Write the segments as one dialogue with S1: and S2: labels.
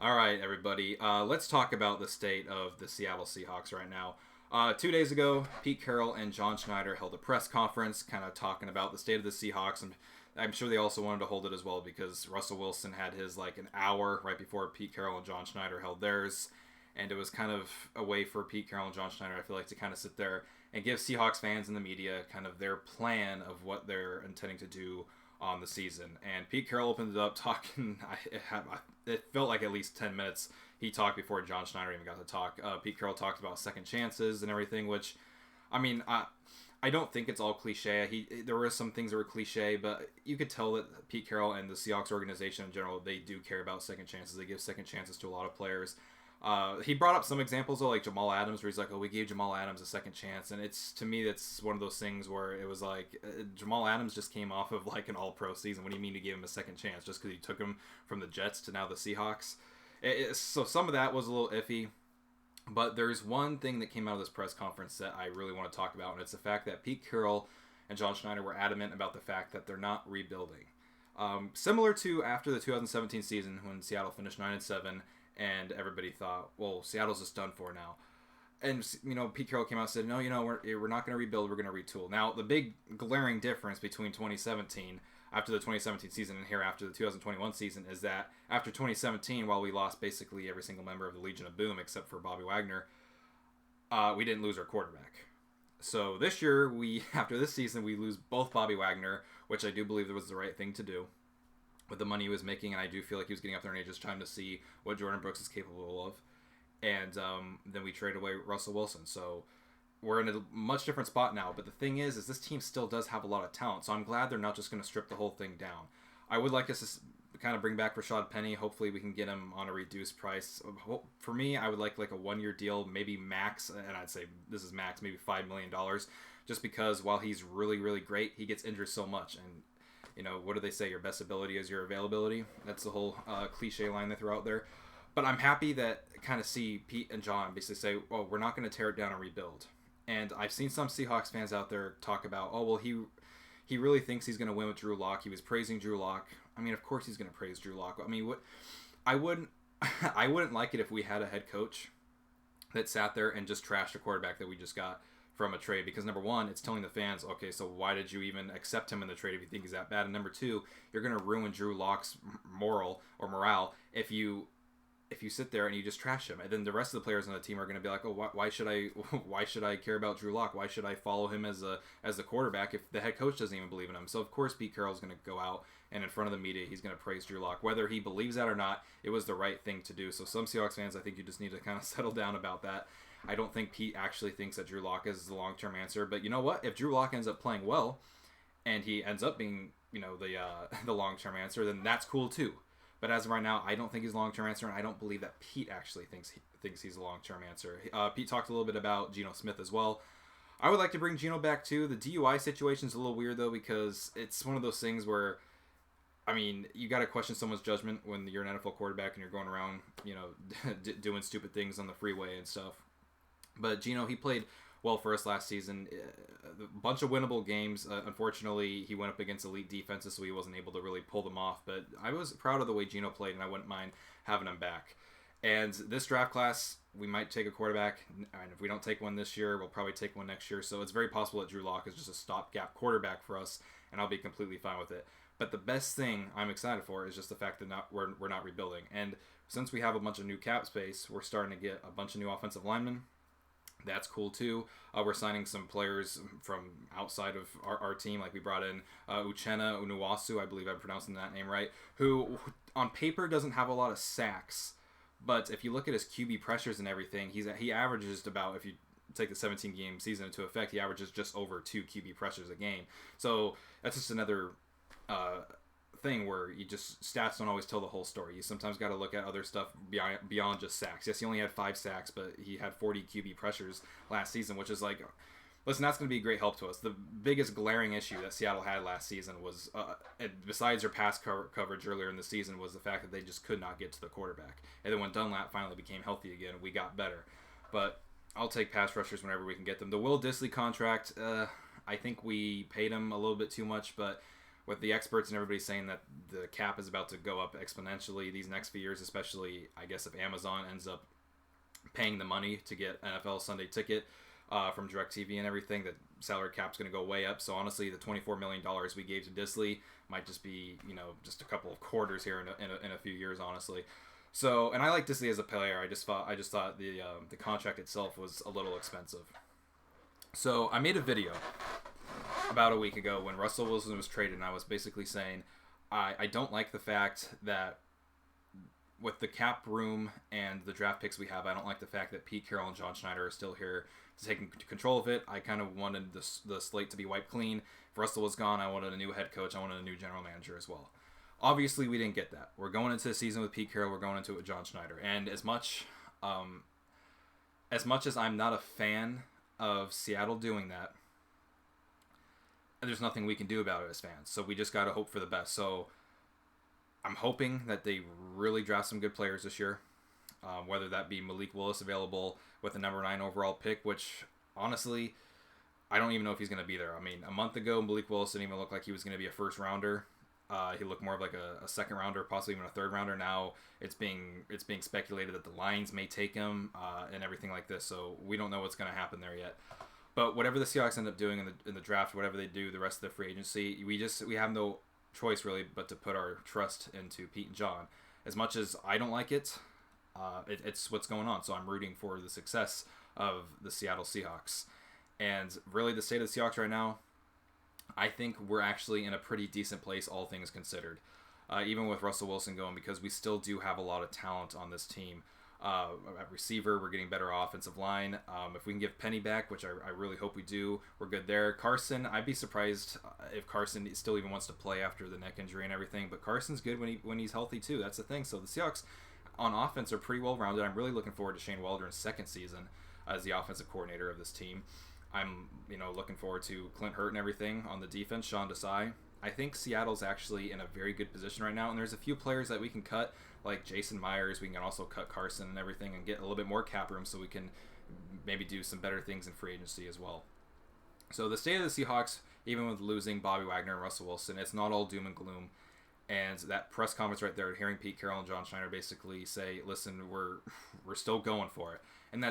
S1: All right, everybody. Let's talk about the state of the Seattle Seahawks right now. 2 days ago, Pete Carroll and John Schneider held a press conference kind of talking about the state of the Seahawks. And I'm sure they also wanted to hold it as well because Russell Wilson had his like an hour right before Pete Carroll and John Schneider held theirs. And it was kind of a way for Pete Carroll and John Schneider, I feel like, to kind of sit there and give Seahawks fans and the media kind of their plan of what they're intending to do on the season. And Pete Carroll opened it up talking. It felt like at least 10 minutes he talked before John Schneider even got to talk. Pete Carroll talked about second chances and everything, which, I mean, I don't think it's all cliche. There were some things that were cliche, but you could tell that Pete Carroll and the Seahawks organization in general, they do care about second chances. They give second chances to a lot of players. He brought up some examples of like Jamal Adams, where he's like, "Oh, we gave Jamal Adams a second chance," and it's to me that's one of those things where it was like Jamal Adams just came off of like an All-Pro season. What do you mean you gave him a second chance just because you took him from the Jets to now the Seahawks? So some of that was a little iffy, but there's one thing that came out of this press conference that I really want to talk about, and it's the fact that Pete Carroll and John Schneider were adamant about the fact that they're not rebuilding. Similar to after the 2017 season when Seattle finished 9-7. And everybody thought, well, Seattle's just done for now. And, Pete Carroll came out and said, no, we're not going to rebuild, we're going to retool. Now, the big glaring difference between 2017, after the 2017 season, and here after the 2021 season is that after 2017, while we lost basically every single member of the Legion of Boom except for Bobby Wagner, we didn't lose our quarterback. So this year, after this season, we lose both Bobby Wagner, which I do believe was the right thing to do with the money he was making, and I do feel like he was getting up there in age. It's time to see what Jordan Brooks is capable of. And then we trade away Russell Wilson. So we're in a much different spot now. But the thing is this team still does have a lot of talent. So I'm glad they're not just going to strip the whole thing down. I would like us to kind of bring back Rashad Penny. Hopefully we can get him on a reduced price. For me, I would like a one-year deal, maybe max, and I'd say this is max, maybe $5 million. Just because while he's really, really great, he gets injured so much. And what do they say? Your best ability is your availability. That's the whole cliche line they throw out there. But I'm happy that kind of see Pete and John basically say, well, we're not going to tear it down and rebuild. And I've seen some Seahawks fans out there talk about, oh, well, he really thinks he's going to win with Drew Lock. He was praising Drew Lock. I mean, of course he's going to praise Drew Lock. I mean, I wouldn't like it if we had a head coach that sat there and just trashed a quarterback that we just got from a trade, because number one, it's telling the fans, okay, so why did you even accept him in the trade if you think he's that bad? And number two, you're going to ruin Drew Lock's morale if you sit there and you just trash him, and then the rest of the players on the team are going to be like, oh, why should I care about Drew Lock? Why should I follow him as the quarterback if the head coach doesn't even believe in him? So of course Pete Carroll's going to go out and in front of the media he's going to praise Drew Lock, whether he believes that or not. It was the right thing to do. So some Seahawks fans, I think you just need to kind of settle down about that. I don't think Pete actually thinks that Drew Lock is the long-term answer. But you know what? If Drew Lock ends up playing well and he ends up being, the long-term answer, then that's cool too. But as of right now, I don't think he's a long-term answer, and I don't believe that Pete actually thinks he's a long-term answer. Pete talked a little bit about Geno Smith as well. I would like to bring Geno back too. The DUI situation's a little weird though, because it's one of those things where, I mean, you got to question someone's judgment when you're an NFL quarterback and you're going around, doing stupid things on the freeway and stuff. But Geno, he played well for us last season. A bunch of winnable games. Unfortunately, he went up against elite defenses, so he wasn't able to really pull them off. But I was proud of the way Geno played, and I wouldn't mind having him back. And this draft class, we might take a quarterback. And if we don't take one this year, we'll probably take one next year. So it's very possible that Drew Lock is just a stopgap quarterback for us, and I'll be completely fine with it. But the best thing I'm excited for is just the fact that we're not rebuilding. And since we have a bunch of new cap space, we're starting to get a bunch of new offensive linemen. That's cool too. We're signing some players from outside of our team. Like we brought in Uchenna Unuwasu, I believe I'm pronouncing that name right, who on paper doesn't have a lot of sacks. But if you look at his QB pressures and everything, he averages about, if you take the 17-game season into effect, he averages just over 2 QB pressures a game. So that's just another thing where stats don't always tell the whole story. You sometimes got to look at other stuff beyond just sacks. Yes, he only had 5 sacks, but he had 40 QB pressures last season, which is like, listen, that's going to be a great help to us. The biggest glaring issue that Seattle had last season was, besides their pass coverage earlier in the season, was the fact that they just could not get to the quarterback. And then when Dunlap finally became healthy again, we got better. But I'll take pass rushers whenever we can get them. The Will Dissly contract, I think we paid him a little bit too much, but with the experts and everybody saying that the cap is about to go up exponentially these next few years, especially, I guess, if Amazon ends up paying the money to get NFL Sunday Ticket from DirecTV and everything, the salary cap's going to go way up. So honestly, the $24 million we gave to Disley might just be, just a couple of quarters here in a few years, honestly. So, and I like Disley as a player. I just thought the contract itself was a little expensive. So I made a video about a week ago when Russell Wilson was traded, and I was basically saying I don't like the fact that with the cap room and the draft picks we have, I don't like the fact that Pete Carroll and John Schneider are still here taking control of it. I kind of wanted the slate to be wiped clean. If Russell was gone, I wanted a new head coach. I wanted a new general manager as well. Obviously, we didn't get that. We're going into the season with Pete Carroll. We're going into it with John Schneider. And as much as I'm not a fan of Seattle doing that, there's nothing we can do about it as fans. So we just got to hope for the best. So I'm hoping that they really draft some good players this year, whether that be Malik Willis available with the number 9 overall pick, which honestly, I don't even know if he's going to be there. I mean, a month ago, Malik Willis didn't even look like he was going to be a first rounder. He looked more of like a second rounder, possibly even a third rounder. Now it's being speculated that the Lions may take him and everything like this. So we don't know what's going to happen there yet. But whatever the Seahawks end up doing in the draft, whatever they do the rest of the free agency, we have no choice really but to put our trust into Pete and John. As much as I don't like it, it's what's going on. So I'm rooting for the success of the Seattle Seahawks. And really the state of the Seahawks right now, I think we're actually in a pretty decent place, all things considered. Even with Russell Wilson going, because we still do have a lot of talent on this team. At receiver, we're getting better offensive line. If we can give Penny back, which I really hope we do, we're good there. Carson, I'd be surprised if Carson still even wants to play after the neck injury and everything. But Carson's good when he's healthy too. That's the thing. So the Seahawks on offense are pretty well rounded. I'm really looking forward to Shane Waldron's second season as the offensive coordinator of this team. I'm looking forward to Clint Hurt and everything on the defense. Sean Desai. I think Seattle's actually in a very good position right now, and there's a few players that we can cut, like Jason Myers. We can also cut Carson and everything and get a little bit more cap room so we can maybe do some better things in free agency as well. So the state of the Seahawks, even with losing Bobby Wagner and Russell Wilson, it's not all doom and gloom. And that press conference right there, hearing Pete Carroll and John Schneider basically say, listen, we're still going for it. And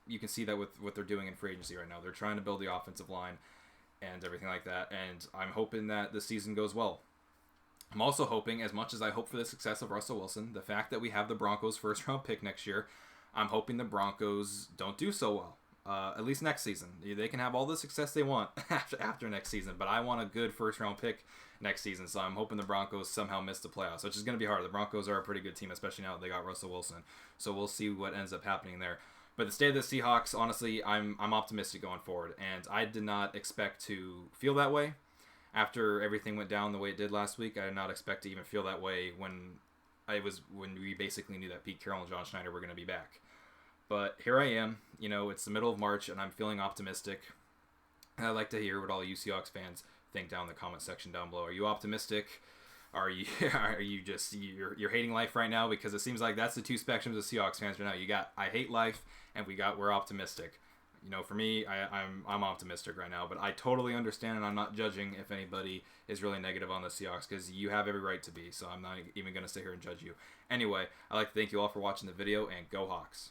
S1: you can see that with what they're doing in free agency right now. They're trying to build the offensive line and everything like that. And I'm hoping that the season goes well. I'm also hoping, as much as I hope for the success of Russell Wilson, the fact that we have the Broncos' first-round pick next year, I'm hoping the Broncos don't do so well, at least next season. They can have all the success they want after next season, but I want a good first-round pick next season, so I'm hoping the Broncos somehow miss the playoffs, which is going to be hard. The Broncos are a pretty good team, especially now that they got Russell Wilson, so we'll see what ends up happening there. But the state of the Seahawks, honestly, I'm optimistic going forward, and I did not expect to feel that way after everything went down the way it did last week. I did not expect to even feel that way when we basically knew that Pete Carroll and John Schneider were going to be back. But here I am. It's the middle of March, and I'm feeling optimistic. And I'd like to hear what all you Seahawks fans think down in the comment section down below. Are you optimistic? Are you just you're hating life right now? Because it seems like that's the two spectrums of Seahawks fans right now. You got I hate life, and we're optimistic. For me, I'm optimistic right now, but I totally understand, and I'm not judging if anybody is really negative on the Seahawks, because you have every right to be. So I'm not even going to sit here and judge you. Anyway, I'd like to thank you all for watching the video, and go Hawks.